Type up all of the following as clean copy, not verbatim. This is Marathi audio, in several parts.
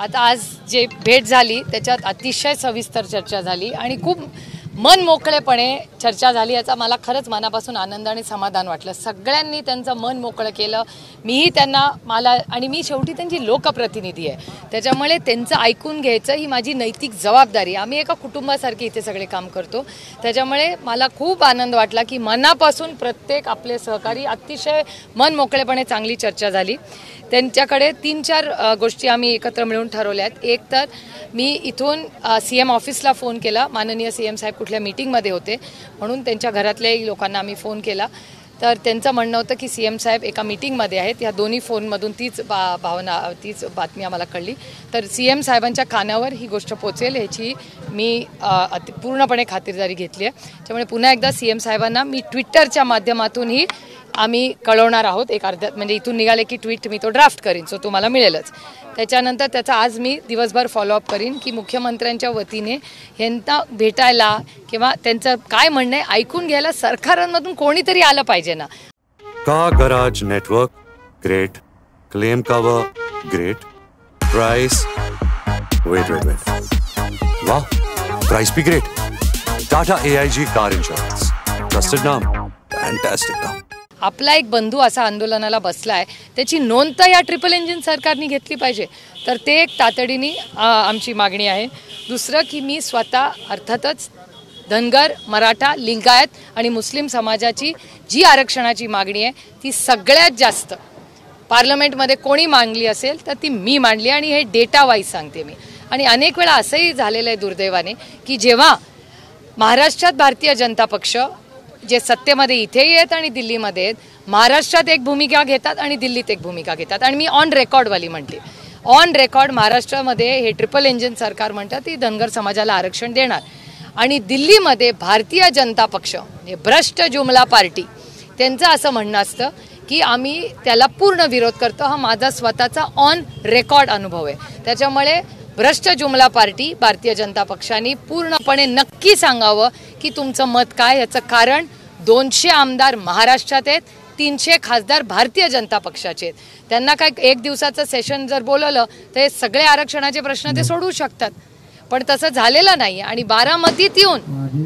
आता आज जे भेट झाली त्याच्यात अतिशय सविस्तर चर्चा झाली आणि खूप मन मोकळेपणे चर्चा झाली, याचा मला खरंच मनापासून आनंद आणि समाधान वाटलं। सगळ्यांनी त्यांचं मन मोकळं केलं, मीही त्यांना आणि मी शेवटी त्यांची लोकप्रतिनिधी आहे, त्याच्यामुळे त्यांचं ऐकून घ्यायचं ही माझी नैतिक जबाबदारी। आम्ही एका कुटुंबासारखे इथे सगळे काम करतो, त्याच्यामुळे मला खूप आनंद वाटला की मनापासून प्रत्येक आपले सहकारी अतिशय मन मोकळेपणे चांगली चर्चा झाली। त्यांच्याकडे 3-4 गोष्टी आम्ही एकत्र मिळून ठरवल्या आहेत। एक तर मी इथून सीएम ऑफिसला फोन केला, माननीय सीएम साहेब कुठल्या मीटिंगमध्ये होते म्हणून त्यांच्या घरातल्या लोकांना आम्ही फोन केला, तर त्यांचं म्हणणं होतं की सीएम साहेब एका मीटिंगमध्ये आहेत। या दोन्ही फोनमधून तीच बातमी आम्हाला कळली, तर सीएम साहेबांच्या कानावर ही गोष्ट पोचेल ह्याची मी पूर्णपणे खातिरदारी घेतली आहे। त्यामुळे पुन्हा एकदा सीएम साहेबांना मी ट्विटरच्या माध्यमातूनही आम्ही कळवणार आहोत। एक अर्ध्यात म्हणजे इथून निघाले की ट्विट मी तो ड्राफ्ट करीन, सो तुम्हाला मिळेलच। त्याच्यानंतर त्याचा आज मी दिवसभर फॉलोअप करीन की मुख्यमंत्र्यांच्या वतीने यांना भेटायला किंवा त्यांचं काय म्हणणं आहे ऐकून घ्यायला सरकारांमधून कोणीतरी आलं पाहिजे ना। Car garage network great, claim cover great, price wait वाह, प्राइस भी great. Tata AIG car insurance, trusted नाम, फैंटास्टिक नाम। आपला एक बंधू असा आंदोलनाला बसलाय, त्याची नोंद तर या ट्रिपल इंजिन सरकारने घेतली पाहिजे, तर ते एक तातडीने आमची मागणी आहे। दुसरं की मी स्वतः अर्थातच धनगर, मराठा, लिंगायत आणि मुस्लिम समाजाची जी आरक्षणाची मागणी आहे ती सगळ्यात जास्त पार्लमेंटमध्ये कोणी मांडली असेल तर ती मी मांडली, आणि हे डेटा वाईज सांगते मी। आणि अनेक वेळा असंही झालेलं आहे दुर्दैवाने की जेव्हा महाराष्ट्रात भारतीय जनता पक्ष जे सत्तेमध्ये इथेही आहेत आणि दिल्लीमध्ये आहेत, महाराष्ट्रात एक भूमिका घेतात आणि दिल्लीत एक भूमिका घेतात। आणि मी ऑन रेकॉर्डवाली म्हणते, ऑन रेकॉर्ड महाराष्ट्रामध्ये हे ट्रिपल इंजिन सरकार म्हणतात की धनगर समाजाला आरक्षण देणार, आणि दिल्लीमध्ये भारतीय जनता पक्ष म्हणजे भ्रष्ट जुमला पार्टी त्यांचं असं म्हणणं असतं की आम्ही त्याला पूर्ण विरोध करतो। हा माझा स्वतःचा ऑन रेकॉर्ड अनुभव आहे। त्याच्यामुळे भ्रष्ट जुमला पार्टी भारतीय जनता पक्षाने पूर्णपणे नक्की सांगावं की तुमचं मत काय। याचं कारण 200 आमदार महाराष्ट्रात आहेत, 300 खासदार भारतीय जनता पक्षाचे आहेत। त्यांना काय एक दिवसाचं सेशन जर बोलवलं तर हे सगळे आरक्षणाचे प्रश्न ते सोडवू शकतात, पण तसं झालेलं नाही। आणि बारामतीत येऊन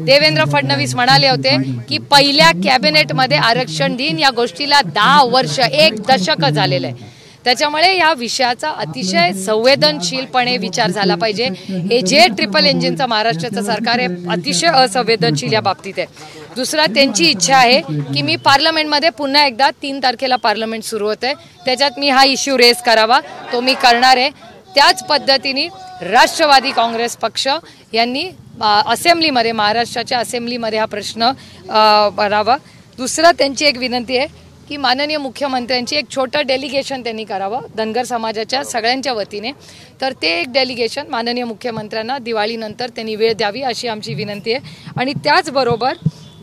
देवेंद्र फडणवीस म्हणाले होते की पहिल्या कॅबिनेटमध्ये आरक्षण देईन, या गोष्टीला 10 वर्ष 1 दशक झालेलं आहे। त्याच्यामुळे या विषयाचा अतिशय संवेदनशीलपणे विचार झाला पाहिजे। हे जे ट्रिपल इंजिनचं महाराष्ट्राचं सरकार आहे अतिशय असंवेदनशील या बाबतीत आहे। दुसरा त्यांची इच्छा आहे की मी पार्लमेंटमध्ये पुन्हा एकदा 3 तारखेला पार्लमेंट सुरू होत आहे, त्याच्यात मी हा इश्यू रेज करावा, तो मी करणार आहे। त्याच पद्धतीने राष्ट्रवादी काँग्रेस पक्ष यांनी असेंब्लीमध्ये, महाराष्ट्राच्या असेंब्लीमध्ये हा प्रश्न भरावा। दुसरा त्यांची एक विनंती आहे की माननीय मुख्यमंत्र्यांची एक छोटं डेलिगेशन त्यांनी करावं धनगर समाजाच्या सगळ्यांच्या वतीने, तर ते एक डेलिगेशन माननीय मुख्यमंत्र्यांना दिवाळीनंतर त्यांनी वेळ द्यावी अशी आमची विनंती आहे। आणि त्याचबरोबर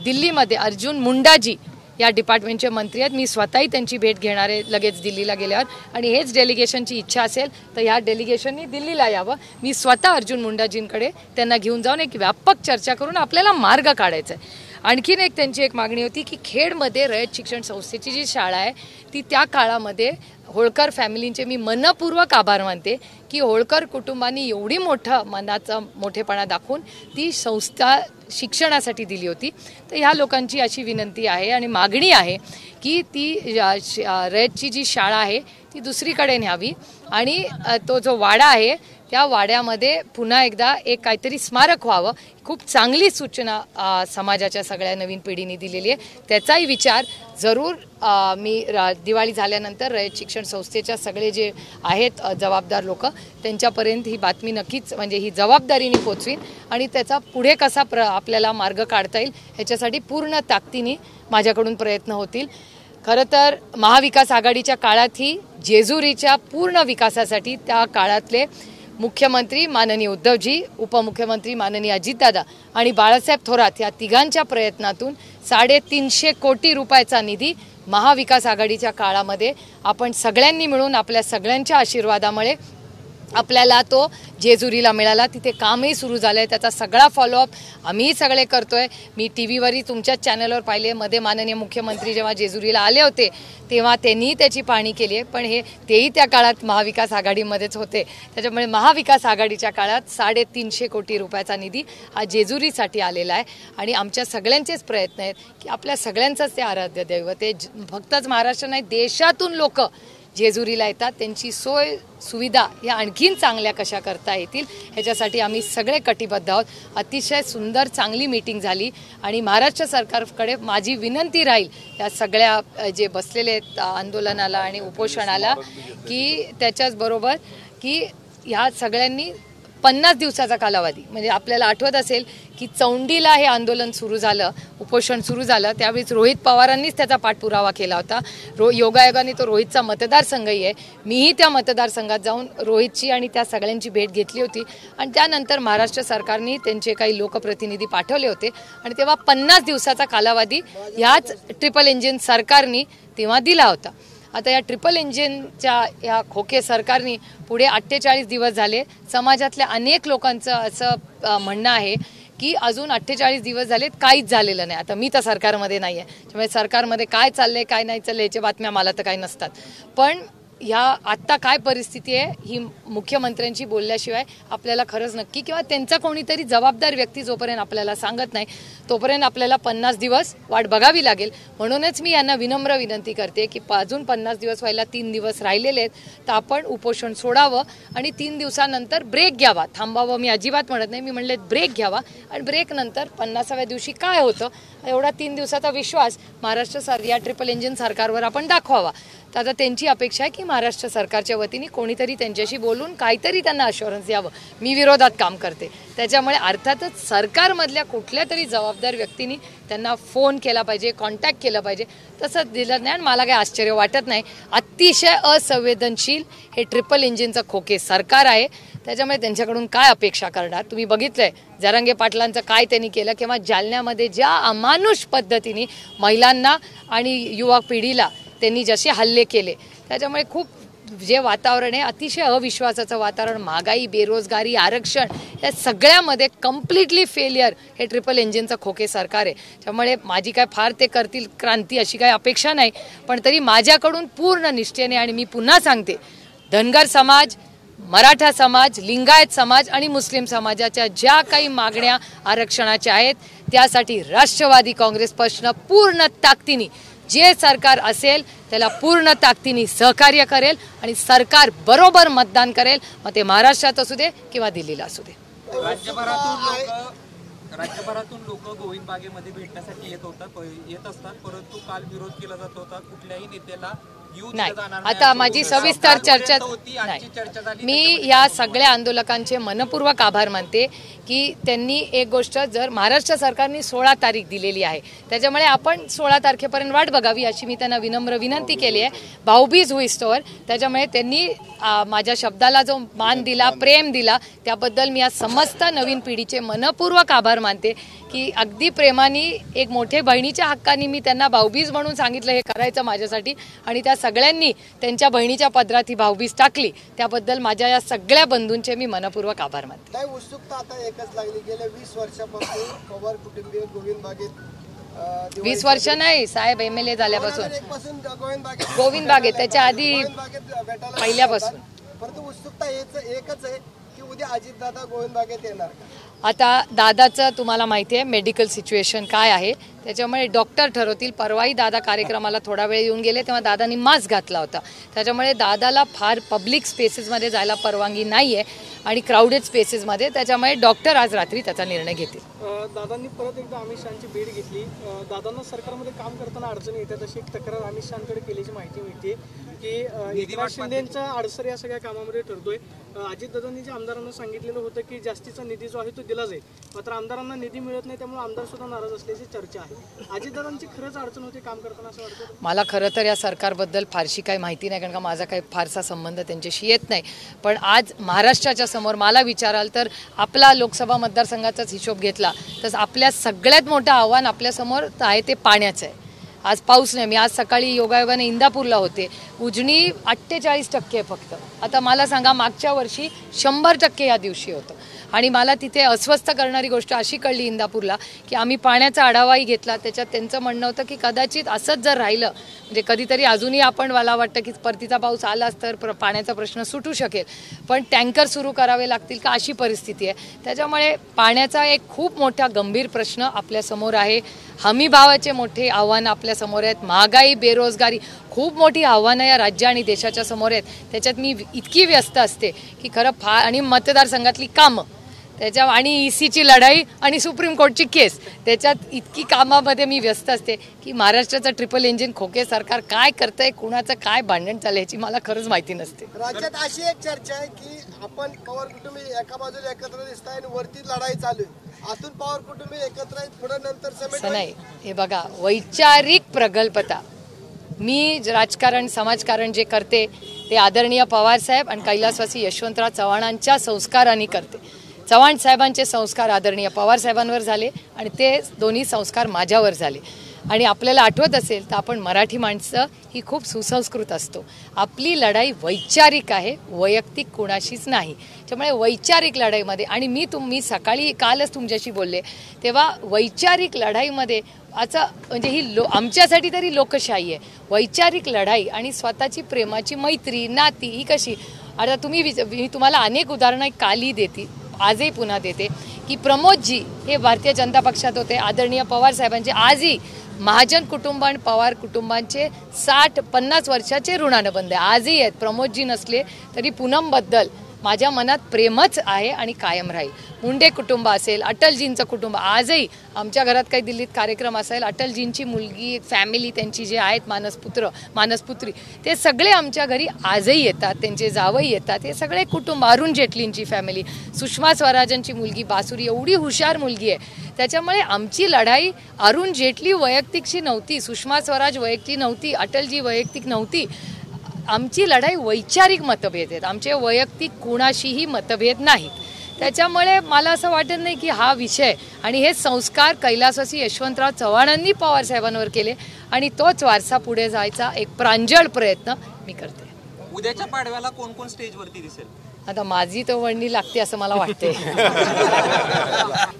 दिल्लीमध्ये अर्जुन मुंडाजी या डिपार्टमेंटचे मंत्री आहेत, मी स्वतःही त्यांची भेट घेणार आहे लगेच दिल्लीला गेल्यावर, आणि हेच डेलिगेशनची इच्छा असेल तर ह्या डेलिगेशननी दिल्लीला यावं। मी स्वतः अर्जुन मुंडाजींकडे त्यांना घेऊन जाऊन एक व्यापक चर्चा करून आपल्याला मार्ग काढायचा आहे। आणखीन एक त्यांची एक मागणी होती की खेडमध्ये रयत शिक्षण संस्थेची जी शाळा आहे ती त्या काळामध्ये होळकर फॅमिलींचे मी मनपूर्वक आभार मानते की होळकर कुटुंबांनी एवढी मनाचा मोठेपणा दाखवून ती संस्था शिक्षणासाठी दिली होती। तर ह्या लोकांची अशी विनंती आहे आणि मागणी आहे की ती रयतची जी शाळा आहे ती दुसरीकडे न्यावी, आणि तो जो वाडा आहे त्या वाड्यामध्ये पुन्हा एकदा एक काहीतरी स्मारक व्हावं। खूप चांगली सूचना समाजाच्या सगळ्या नवीन पिढीने दिलेली आहे, त्याचाही विचार जरूर मी दिवाळी झाल्यानंतर रयत शिक्षण संस्थेच्या सगळे जे आहेत जबाबदार लोक त्यांच्यापर्यंत ही बातमी नक्कीच म्हणजे ही जबाबदारीने पोचवीन, आणि त्याचा पुढे कसा आपल्याला मार्ग काढता येईल ह्याच्यासाठी पूर्ण ताकदीने माझ्याकडून प्रयत्न होतील। खरं तर महाविकास आघाडीच्या काळातही जेजुरीच्या पूर्ण विकासासाठी त्या काळातले मुख्यमंत्री माननीय उद्धवजी, उपमुख्यमंत्री माननीय अजितदादा आणि बाळासाहेब थोरात या तिघांच्या प्रयत्नातून 350 कोटी रुपयाचा निधी महाविकास आघाडीच्या काळामध्ये आपण सगळ्यांनी मिळून आपल्या सगळ्यांच्या आशीर्वादामुळे आपल्याला तो जेजुरीला मिळाला. तिथे कामही सुरू झालं आहे. त्याचा सगळा फॉलोअप आम्ही सगळे करतोय. मी टी व्हीवरही तुमच्याच चॅनलवर पाहिले. मध्ये माननीय मुख्यमंत्री जेव्हा जेजुरीला आले होते तेव्हा त्यांनी त्याची पाहणी केली आहे. पण तेही त्या काळात महाविकास आघाडीमध्येच होते. त्याच्यामुळे महाविकास आघाडीच्या काळात 350 कोटी रुपयाचा निधी हा जेजुरीसाठी आलेला आहे. आणि आमच्या सगळ्यांचेच प्रयत्न आहेत की आपल्या सगळ्यांचंच ते आराध्य दैवत आहे. फक्तच महाराष्ट्र नाही, देशातून लोक जेजुरीला येतात. त्यांची सोय सुविधा या आणखीन चांगल्या कशा करता येतील ह्याच्यासाठी आम्ही सगळे कटिबद्ध आहोत. अतिशय सुंदर चांगली मीटिंग झाली आणि महाराष्ट्र सरकारकडे माझी विनंती राहील या सगळ्या जे बसलेले आहेत आंदोलनाला आणि उपोषणाला की त्याच्याचबरोबर की ह्या सगळ्यांनी 50 दिवसाचा कालावधी, म्हणजे आपल्याला आठवत असेल की चौंडीला हे आंदोलन सुरू झालं, उपोषण सुरू झालं, त्यावेळेस रोहित पवारांनीच त्याचा पाठपुरावा केला होता. योगायोगाने तो रोहितचा मतदारसंघही आहे. मीही त्या मतदारसंघात जाऊन रोहितची आणि त्या सगळ्यांची भेट घेतली होती आणि त्यानंतर महाराष्ट्र सरकारने त्यांचे काही लोकप्रतिनिधी पाठवले होते आणि तेव्हा 50 दिवसाचा कालावधी ह्याच ट्रिपल इंजिन सरकारने तेव्हा दिला होता. आता या ट्रिपल इंजिनच्या या खोके सरकारने पुढे 48 दिवस झाले. समाजातल्या अनेक लोकांचं असं म्हणणं आहे की अजून 48 दिवस झालेत, काहीच झालेलं नाही. आता मी तर सरकारमध्ये नाही आहे, त्यामुळे सरकारमध्ये काय चाललंय काय नाही चाललंय याच्या बातम्या मला तर काही नसतात. पण ह्या आत्ता काय परिस्थिती आहे ही मुख्यमंत्र्यांशी बोलल्याशिवाय आपल्याला खरंच नक्की किंवा त्यांचा कोणीतरी जबाबदार व्यक्ती जोपर्यंत आपल्याला सांगत नाही तोपर्यंत आपल्याला 50 दिवस वाट बघावी लागेल. म्हणूनच मी यांना विनम्र विनंती करते की अजून 50 दिवस व्हायला 3 दिवस राहिलेले आहेत, तर आपण उपोषण सोडावं आणि 3 दिवसानंतर ब्रेक घ्यावा. थांबावं मी अजिबात म्हणत नाही, मी म्हणले ब्रेक घ्यावा आणि ब्रेक नंतर 50व्या दिवशी काय होतं एवढा 3 दिवसाचा विश्वास महाराष्ट्र या ट्रिपल इंजिन सरकारवर आपण दाखवावा. तर आता त्यांची अपेक्षा आहे की महाराष्ट्र सरकारच्या वतीने कोणीतरी त्यांच्याशी बोलून काहीतरी त्यांना अश्युरन्स द्यावं. मी विरोधात काम करते, त्याच्यामुळे अर्थातच सरकारमधल्या कुठल्या तरी जबाबदार व्यक्तींनी त्यांना फोन केला पाहिजे, कॉन्टॅक्ट केलं पाहिजे. तसं दिलं नाही आणि मला काही आश्चर्य वाटत नाही. अतिशय असंवेदनशील हे ट्रिपल इंजिनचं खोके सरकार आहे, त्याच्यामुळे त्यांच्याकडून काय अपेक्षा करणार. तुम्ही बघितलंय जरांगे पाटलांचं काय त्यांनी केलं किंवा जालन्यामध्ये ज्या अमानुष पद्धतीने महिलांना आणि युवा पिढीला त्यांनी जसे हल्ले केले, त्याच्यामुळे खूप जे वातावरण आहे अतिशय अविश्वासाचं वातावरण, महागाई, बेरोजगारी, आरक्षण या सगळ्यामध्ये कम्प्लिटली फेलियर हे ट्रिपल इंजिनचं खोके सरकार आहे. त्यामुळे माझी काय फार ते करतील क्रांती अशी काही अपेक्षा नाही, पण तरी माझ्याकडून पूर्ण निष्ठेने आणि मी पुन्हा सांगते धनगर समाज, मराठा समाज, लिंगायत समाज आणि मुस्लिम समाजाच्या ज्या काही मागण्या आरक्षणाच्या आहेत त्यासाठी राष्ट्रवादी काँग्रेस पक्ष पूर्ण ताकदीने जे सरकार असेल त्याला पूर्ण ताकदीने सहकार्य करेल आणि सरकार बरोबर मतदान करेल, मग ते महाराष्ट्रात असू दे किंवा दिल्लीला असू दे. राज्यभरातून लोक गोविंद बागेमध्ये भेटण्यासाठी येत असतात, परंतु काल विरोध केला जात होता. कुठल्याही नेत्याला नाही. आता माझी सविस्तर चर्चा नाही. मी या सगळ्या आंदोलकांचे मनपूर्वक आभार मानते की त्यांनी एक गोष्ट, जर महाराष्ट्र सरकारने 16 तारीख दिलेली आहे त्याच्यामुळे आपण 16 तारखेपर्यंत वाट बघावी अशी मी त्यांना विनम्र विनंती केली आहे. भाऊबीज होईस्तोवर, त्याच्यामुळे त्यांनी माझ्या शब्दाला जो मान दिला, प्रेम दिला, त्याबद्दल मी या समस्त नवीन पिढीचे मनपूर्वक आभार मानते की अगदी प्रेमाने एक मोठे बहिणीच्या हक्काने मी त्यांना भाऊबीज म्हणून सांगितलं हे करायचं माझ्यासाठी आणि त्या सगळ्यांनी त्यांच्या बहिणीच्या पदरात ही भाऊबीज टाकली, त्याबद्दल माझ्या या सगळ्या बंधूंचे मी मनपूर्वक आभार मानते. काय उत्सुकता आता एकच लागली, गेल्या 20 वर्षापासून पवार कुटुंबीय गोविंद बागेत 20 वर्ष नाही साहेब, MLA झाल्यापासून गोविंद बागेत, त्याच्या आधी पहिल्यापासून. परंतु उत्सुकता एकच आहे की उद्या अजितदादा गोविंद बागेत येणार. आता दादाचं तुम्हाला माहिती आहे मेडिकल सिच्युएशन काय आहे, त्याच्यामुळे डॉक्टर ठरवतील. परवाही दादा कार्यक्रमाला थोडा वेळ येऊन गेले तेव्हा दादांनी मास्क घातला होता, त्याच्यामुळे दादाला फार पब्लिक स्पेसेसमध्ये जायला परवानगी नाही आहे आणि क्राऊडेड स्पेसेसमध्ये, त्याच्यामुळे डॉक्टर आज रात्री त्याचा निर्णय घेतील. दादांनी परत एकदा अमित शहाची भेट घेतली. दादांना सरकारमध्ये काम करताना अडचणी येतात अशी एक तक्रार अमित शहाकडे केल्याची माहिती मिळते की एकनाथ शिंदेचा अडसर या सगळ्या कामामध्ये ठरतोय. अजितदादांनी जे आमदारांना सांगितलेलं होतं की जास्तीचा निधी जो आहे तो दिला जाईल, मात्र आमदारांना निधी मिळत नाही, त्यामुळे आमदार सुद्धा नाराज असल्याची चर्चा आहे. अजितदादांची खरंच अडचण होती काम करताना असं वाटतं? मला खरं तर या सरकारबद्दल फारशी काही माहिती नाही, कारण का माझा काही फारसा संबंध त्यांच्याशी येत नाही. पण आज महाराष्ट्राच्या समोर मला विचाराल तर आपला लोकसभा मतदारसंघाचाच हिशोब घेतला तर आपल्या सगळ्यात मोठं आव्हान आपल्यासमोर आहे ते पाण्याचं आहे. आज पाऊस नाही. मी आज सकाळी योगायोगाने इंदापूरला होते, उजनी 48% आहे फक्त. आता मला सांगा, मागच्या वर्षी 100% या दिवशी होतं. आणि मला तिथे अस्वस्थ करणारी गोष्ट अशी कळली इंदापूरला की आम्ही पाण्याचा आढावाही घेतला. त्याच्यात त्यांचं म्हणणं होतं की कदाचित असंच जर राहिलं, म्हणजे कधीतरी अजूनही आपण मला वाटतं की परतीचा पाऊस आलाच तर पाण्याचा प्रश्न सुटू शकेल, पण टँकर सुरू करावे लागतील का अशी परिस्थिती आहे. त्याच्यामुळे पाण्याचा एक खूप मोठा गंभीर प्रश्न आपल्यासमोर आहे. हमीभावाचे मोठे आव्हानं आपल्यासमोर आहेत. महागाई, बेरोजगारी, खूप मोठी आव्हानं या राज्य आणि देशाच्या समोर आहेत. त्याच्यात मी इतकी व्यस्त असते की खरं आणि मतदारसंघातली कामं, त्याच्या आणि ECची लढाई आणि सुप्रीम कोर्टची केस, त्याच्यात इतकी कामामध्ये मी व्यस्त असते की महाराष्ट्राचं ट्रिपल इंजिन खोके सरकार काय करतंय, कुणाचं काय भांडण चाललं याची मला खरंच माहिती नसते. राज्यात अशी एक चर्चा आहे की आपण पवार कुटुंबी एका बाजूला एकत्र दिसत आहे आणि वरती लढाई चालू आहे. आतून पवार कुटुंबी एकत्र आहेत, पुढे नंतर समेट नाही. हे बघा, वैचारिक प्रगल्भता, मी राजकारण समाजकारण जे करते ते आदरणीय पवारसाहेब आणि कैलासवासी यशवंतराव चव्हाणांच्या संस्कारांनी करते. चव्हाण साहेबांचे संस्कार आदरणीय पवार साहेबांवर झाले आणि ते दोन्ही संस्कार माझ्यावर झाले. आणि आपल्याला आठवत असेल तर आपण मराठी माणसं ही खूप सुसंस्कृत असतो. आपली लढाई वैचारिक आहे, वैयक्तिक कुणाशीच नाही. त्यामुळे वैचारिक लढाईमध्ये, आणि मी सकाळी कालच तुमच्याशी बोलले तेव्हा वैचारिक लढाईमध्ये आता म्हणजे ही आमच्यासाठी तरी लोकशाही आहे. वैचारिक लढाई आणि स्वतःची प्रेमाची मैत्री नाती ही कशी. आता मी तुम्हाला अनेक उदाहरणं कालही देते, आजही पुन्हा देते की प्रमोदजी हे भारतीय जनता पक्षात होते, आदरणीय पवार साहेबांचे आजही महाजन कुटुंब आणि पवार कुटुंबांचे 60-50 वर्षाचे ऋणानुबंध आहे, आजही आहेत. प्रमोदजी नसले तरी पूनमबद्दल माझ्या मनात प्रेमच आहे आणि कायम राहील. मुंडे कुटुंब असेल, अटलजींचं कुटुंब, आजही आमच्या घरात काही दिल्लीत कार्यक्रम असेल, अटलजींची मुलगी फॅमिली त्यांची जे आहेत मानसपुत्री ते सगळे आमच्या घरी आजही येतात, त्यांचे जावई येतात, हे सगळे कुटुंब. अरुण जेटलींची फॅमिली, सुषमा स्वराजांची मुलगी बासुरी एवढी हुशार मुलगी आहे. त्याच्यामुळे आमची लढाई अरुण जेटली वैयक्तिकशी नव्हती, सुषमा स्वराज वैयक्तिक नव्हती, अटलजी वैयक्तिक नव्हती. आमची लढाई वैचारिक मतभेद आहेत, आमचे वैयक्तिक कुणाशीही मतभेद नाहीत. त्याच्यामुळे मला असं वाटत नाही की हा विषय आणि हे संस्कार कैलासवासी यशवंतराव चव्हाणांनी पवार साहेबांवर केले आणि तोच वारसा पुढे जायचा एक प्रांजळ प्रयत्न मी करते. उद्याच्या पाडव्याला कोण कोण स्टेजवरती दिसेल? आता माझी तो वळणी लागते असं मला वाटते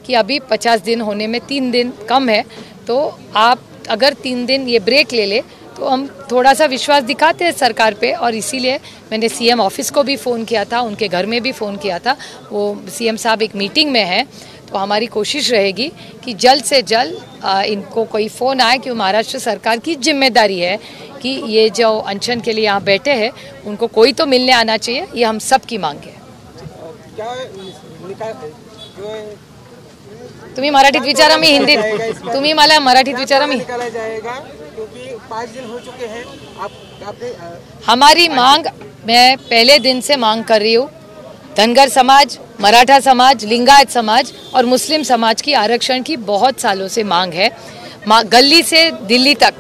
कि अभी 50 दिन होने में 3 दिन कम है, तो आप अगर 3 दिन ये ब्रेक ले ले तो हम थोड़ा सा विश्वास दिखाते हैं सरकार पे. और इसीलिए मैंने CM ऑफिस को भी फ़ोन किया था, उनके घर में भी फ़ोन किया था. वो CM साहब एक मीटिंग में हैं, तो हमारी कोशिश रहेगी कि जल्द से जल्द इनको कोई फ़ोन आए कि महाराष्ट्र सरकार की जिम्मेदारी है कि ये जो अनशन के लिए यहाँ बैठे हैं उनको कोई तो मिलने आना चाहिए. ये हम सब की मांग है. तुम्ही मराठीत विचारा, मी हिंदीत. तुम्ही मला मराठीत विचारा, मी. क्योंकि 5 दिन हो चुके हैं. हमारी मांग मैं पहले दिन से मांग कर रही हूँ. धनगर समाज, मराठा समाज, लिंगायत समाज और मुस्लिम समाज की आरक्षण की बहुत सालों से मांग है. गली से दिल्ली तक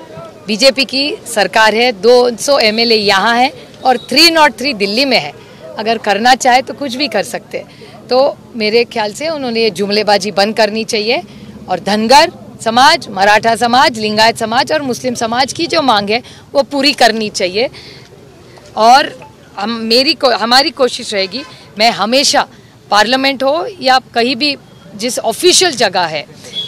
बीजेपी की सरकार है, 200 MLA यहाँ है और 303 दिल्ली में है. अगर करना चाहे तो कुछ भी कर सकते. तो मेरे ख्याल से उन्होंने ये जुमलेबाजी बंद करनी चाहिए और धनगर समाज, मराठा समाज, लिंगायत समाज और मुस्लिम समाज की जो मांग है वो पूरी करनी चाहिए. और हमारी कोशिश रहेगी, मैं हमेशा पार्लियामेंट हो या कहीं भी जिस ऑफिशियल जगह है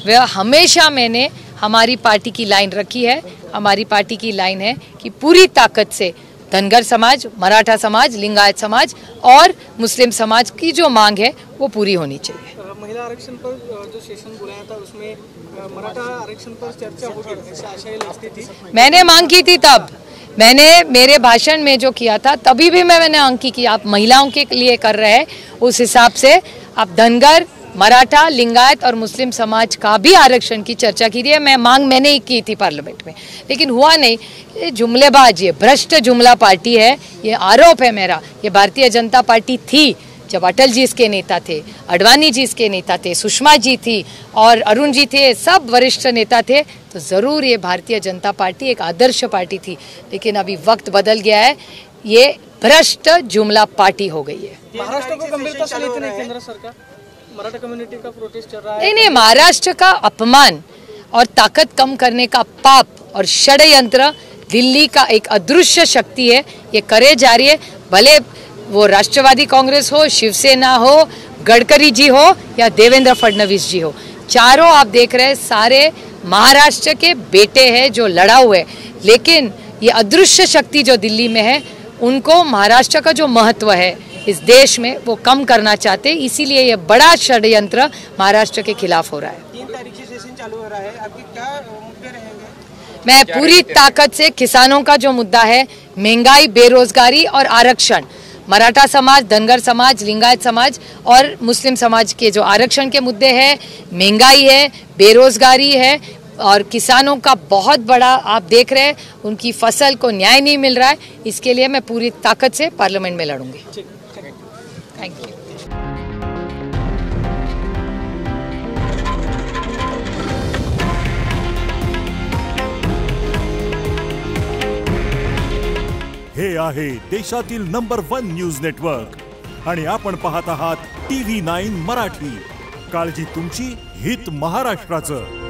वह हमेशा मैंने हमारी पार्टी की लाइन रखी है. हमारी पार्टी की लाइन है कि पूरी ताकत से धनगर समाज, मराठा समाज, लिंगायत समाज और मुस्लिम समाज की जो मांग है वो पूरी होनी चाहिए. महिला आरक्षण पर जो सेशन बुलाया था उसमें मराठा आरक्षण पर चर्चा होगी ऐसी आशा लगती थी. मैंने मांग की थी, तब मैंने मेरे भाषण में जो किया था तभी भी मैंने मांग की कि आप महिलाओं के लिए कर रहे हैं, उस हिसाब से आप धनगर, मराठा, लिंगायत और मुस्लिम समाज का भी आरक्षण की चर्चा की थी. मैंने ही की थी पार्लियामेंट में, लेकिन हुआ नहीं. ये जुमलेबाज, ये भ्रष्ट जुमला पार्टी है, ये आरोप है मेरा. ये भारतीय जनता पार्टी थी जब अटल जी इसके नेता थे, अडवाणी जी इसके नेता थे, सुषमा जी थी और अरुण जी थे, सब वरिष्ठ नेता थे. तो ज़रूर ये भारतीय जनता पार्टी एक आदर्श पार्टी थी, लेकिन अभी वक्त बदल गया है, ये भ्रष्ट जुमला पार्टी हो गई है. महाराष्ट्र को गंभीरता से लेती नहीं केंद्र सरकार. मराठा कम्युनिटी का प्रोटेस्ट चल रहा है. नहीं, महाराष्ट्र का अपमान और ताकत कम करने का पाप और षड्यंत्र दिल्ली का एक अदृश्य शक्ति है, ये करे जा रही है। भले वो राष्ट्रवादी कांग्रेस हो, शिवसेना हो, गडकरी जी हो या देवेंद्र फडणवीस जी हो, चारों आप देख रहे हैं सारे महाराष्ट्र के बेटे हैं जो लड़ा हुए, लेकिन ये अदृश्य शक्ति जो दिल्ली में है उनको महाराष्ट्र का जो महत्व है इस देश में वो कम करना चाहते हैं, इसीलिए ये बड़ा षड्यंत्र महाराष्ट्र के खिलाफ हो रहा है। 3 तारीख से सेशन चालू हो रहा है, आपके क्या मुद्दे रहेंगे? मैं पूरी ताकत से किसानों का जो मुद्दा है, महंगाई, बेरोजगारी और आरक्षण, मराठा समाज, धनगर समाज, लिंगायत समाज और मुस्लिम समाज के जो आरक्षण के मुद्दे हैं, महंगाई है, बेरोजगारी है और किसानों का बहुत बड़ा आप देख रहे हैं उनकी फसल को न्याय नहीं मिल रहा है, इसके लिए मैं पूरी ताकत से पार्लियामेंट में लड़ूंगी। Thank you. हे आहे देशातील नंबर 1 न्यूज नेटवर्क आणि आपण पाहत आहात TV9 मराठी। काळजी तुमची, हित महाराष्ट्राचं।